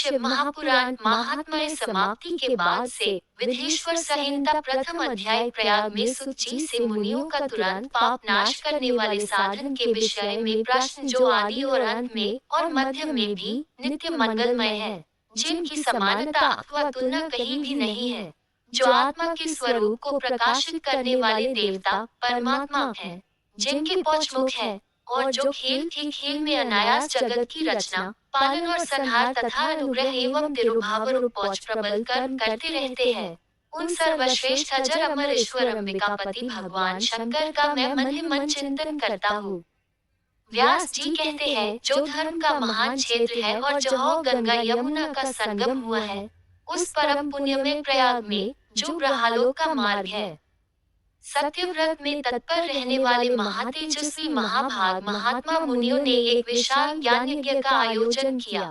शिव महापुराण महात्म्य समाप्ति के बाद से विधेश्वर संहिता प्रथम अध्याय प्रयाग में सुत जी से मुनियों का तुरंत पाप नाश करने वाले साधन के विषय में प्रश्न जो आदि और अंत में और मध्य में भी नित्य मंगलमय है, जिनकी समानता अथवा तुलना कहीं भी नहीं है, जो आत्मा के स्वरूप को प्रकाशित करने वाले देवता परमात्मा है, जिनके पांच मुख है और जो खेल के खेल में अनायास जगत की रचना पालन और संहार तथा अनुग्रह एवं तिरुभाव रूप पौच प्रबल कर्म करते रहते हैं, उन सर्वश्रेष्ठ अजर अमर ईश्वर अंबिकापति भगवान शंकर का मैं मन ही मन चिंतन करता हूँ। व्यास जी कहते हैं, जो धर्म का महान क्षेत्र है और जहाँ गंगा यमुना का संगम हुआ है, उस परम पुण्य में प्रयाग में जो ब्रह्मलोक का मार्ग है, सत्यव्रत में तत्पर रहने वाले महातेजस्वी महाभाग महात्मा मुनियों ने एक विशाल ज्ञान यज्ञ का आयोजन किया।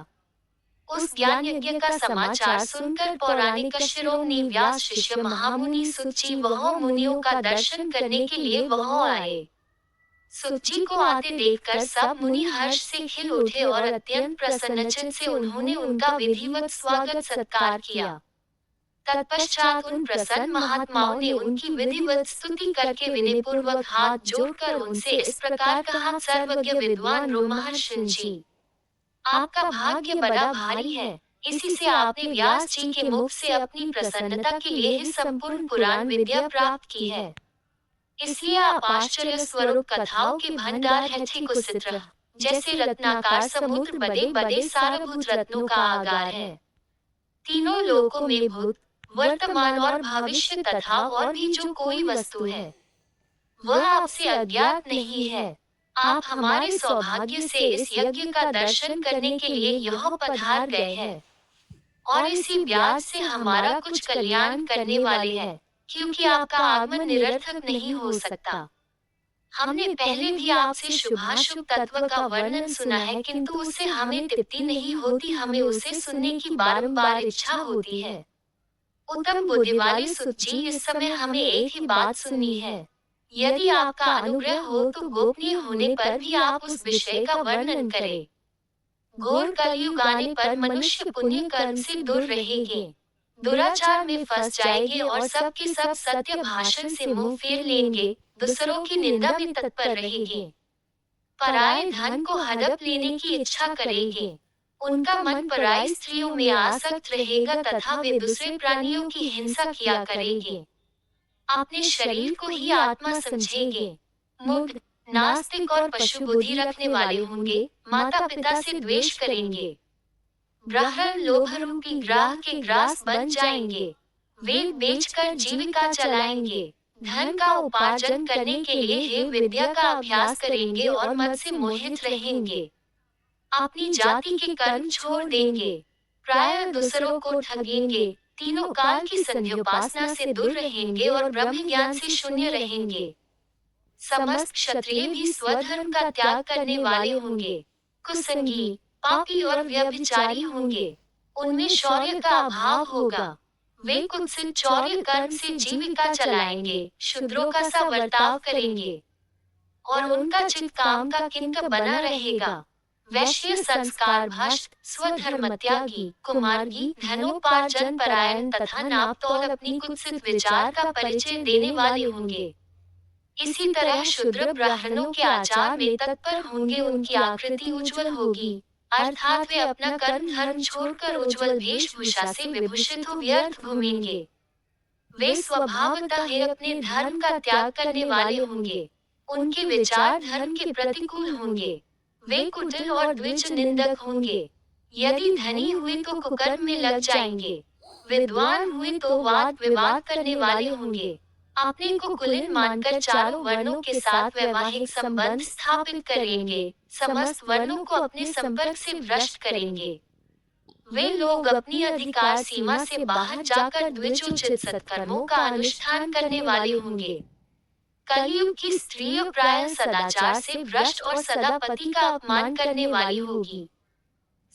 उस ज्ञान यज्ञ का समाचार सुनकर पौराणिक शिरोमणि व्यास शिष्य महामुनि सुत जी वहाँ मुनियों का दर्शन करने के लिए वहाँ आए। सुत जी को आते देखकर सब मुनि हर्ष से खिल उठे और अत्यंत प्रसन्नचित्त से उन्होंने उनका विधिवत स्वागत सत्कार किया। तत्पश्चात उन प्रसन्न महात्माओं ने उनकी विधिवत स्तुति करके विनयपूर्वक हाथ जोड़कर उनसे इस प्रकार कहा, सर्वज्ञ विद्वान रोमहर्षि जी, आपका भाग्य बड़ा भारी है। इसी से आपने व्यास जी के मुख से अपनी प्रसन्नता के लिए ही संपूर्ण पुराण विद्या प्राप्त की है। इसलिए आप आश्चर्य स्वरूप कथाओं के भंडार है, ठीक उसी तरह जैसे रत्नाकार समुद्र बड़े बड़े सारभूत रत्नों का आगार है। तीनों लोकों में भूत वर्तमान और भविष्य तथा और भी जो कोई वस्तु है, वह आपसे अज्ञात नहीं है। आप हमारे सौभाग्य से इस यज्ञ का दर्शन करने के लिए यहाँ पधार गए हैं और इसी व्यास से हमारा कुछ कल्याण करने वाले हैं, क्योंकि आपका आगमन निरर्थक नहीं हो सकता। हमने पहले भी आपसे शुभाशुभ तत्व का वर्णन सुना है, किंतु उससे हमें तृप्ति नहीं होती, हमें उसे सुनने की बारंबार इच्छा होती है। उत्तम बुद्धि वाले सुत जी, इस समय हमें एक ही बात सुननी है। यदि आपका अनुग्रह हो तो गोपनीय होने पर भी आप उस विषय का वर्णन करें। घोर कलयुग आने पर मनुष्य पुण्य कर्म से दूर रहेंगे, दुराचार में फंस जाएंगे और सबके सब सत्य भाषण से मुंह फेर लेंगे, दूसरों की निंदा में तत्पर रहेंगे, पराये धन को हड़प लेने की इच्छा करेंगे, उनका मन पराई स्त्रियों में आसक्त रहेगा तथा वे दूसरे प्राणियों की हिंसा किया करेंगे, अपने शरीर को ही आत्मा समझेंगे, मूढ़, नास्तिक और पशु बुद्धि रखने वाले होंगे, माता पिता से द्वेष करेंगे, ब्राह्मण लोभ रूपी ग्राह के ग्रास बन जाएंगे, वेद बेचकर जीविका चलाएंगे, धन का उपार्जन करने के लिए हे विद्या का अभ्यास करेंगे और मत से मोहित रहेंगे, अपनी जाति के कर्म छोड़ देंगे, प्रायः दूसरों को ठगेंगे, तीनों काल की संध्योपासना से दूर रहेंगे और ब्रह्म ज्ञान से शून्य रहेंगे। समस्त क्षत्रिय भी स्वधर्म का त्याग करने वाले होंगे, कुसंगी, पापी और व्यभिचारी होंगे, उनमें शौर्य का अभाव होगा, वे कुत्सित चौर्य कर्म से जीविका चलाएंगे, शूद्रों का सा वर्ताव करेंगे और उनका चित्त काम का किंक बना रहेगा। वैश्य संस्कार भ्रष्ट, स्वधर्म त्यागी, कुमार्गी, धनोपार्जन परायण तथा नापतोल अपनी कुत्सित विचार का परिचय देने वाले होंगे। इसी तरह शूद्र ब्राह्मणों के आचार में तत्पर होंगे, उनकी आकृति उज्जवल होगी, अर्थात वे अपना कर्म धर्म छोड़कर उज्जवल वेशभूषा से विभूषित हो व्यर्थ घूमेंगे। वे स्वभावतः ही अपने धर्म का त्याग करने वाले होंगे, उनके विचार धर्म के प्रतिकूल होंगे, वे कुटिल और द्विज निंदक होंगे, यदि धनी हुए तो कुकर्म में लग जाएंगे, विद्वान हुए तो वाद विवाद करने वाले होंगे, अपने को कुलीन मानकर चारों वर्णों के साथ वैवाहिक संबंध स्थापित करेंगे, समस्त वर्णों को अपने संपर्क से भ्रष्ट करेंगे। वे लोग अपनी अधिकार सीमा से बाहर जाकर द्विजोचित सत्कर्मों का अनुष्ठान करने वाले होंगे। कलयुग की स्त्री प्राय सदाचार से भ्रष्ट और सदा पति का अपमान करने वाली होगी,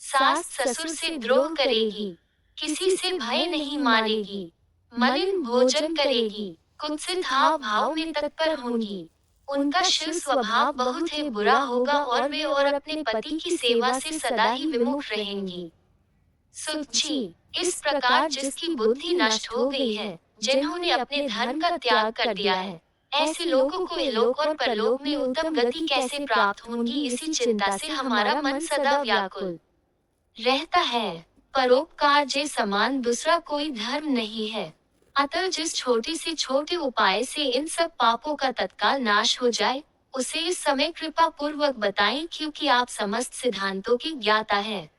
सास ससुर से द्रोह करेगी, किसी से भय नहीं मानेगी, मलिन भोजन करेगी, कुत्सित हाव भाव में तत्पर होंगी, उनका शिव स्वभाव बहुत ही बुरा होगा और वे और अपने पति की सेवा से सदा ही विमुख रहेंगी। सूची। इस प्रकार जिसकी बुद्धि नष्ट हो गई है, जिन्होंने अपने धर्म का त्याग कर दिया है, ऐसे लोगों को इहलोक और परलोक में उत्तम गति कैसे प्राप्त होगी, इसी चिंता से हमारा मन सदा व्याकुल रहता है। परोपकार के समान दूसरा कोई धर्म नहीं है। अतः जिस छोटे से छोटे उपाय से इन सब पापों का तत्काल नाश हो जाए, उसे इस समय कृपा पूर्वक बताएं, क्योंकि आप समस्त सिद्धांतों के ज्ञाता है।